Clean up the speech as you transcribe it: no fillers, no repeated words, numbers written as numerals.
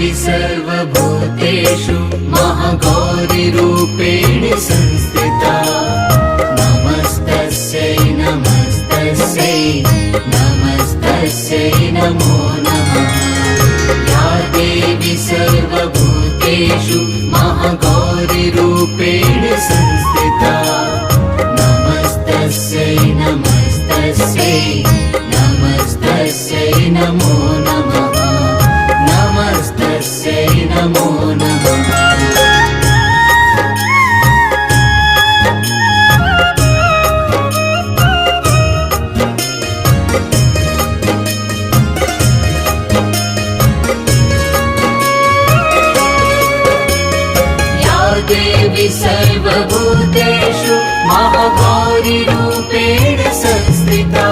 देवी सर्वभूतेषु महागौरीरूपेण संस्थिता नमस्तस्यै नमस्तस्यै नमस्तस्यै नमो नमः या देवी सर्वभूतेषु महागौरीरूपेण संस्थिता नमस्तस्यै नमस्तस्यै नमस्तस्यै नमो नमः नमस्तस्यै नमो नमः देवी सर्वभूतेषु महागौरीरूपेण संस्थिता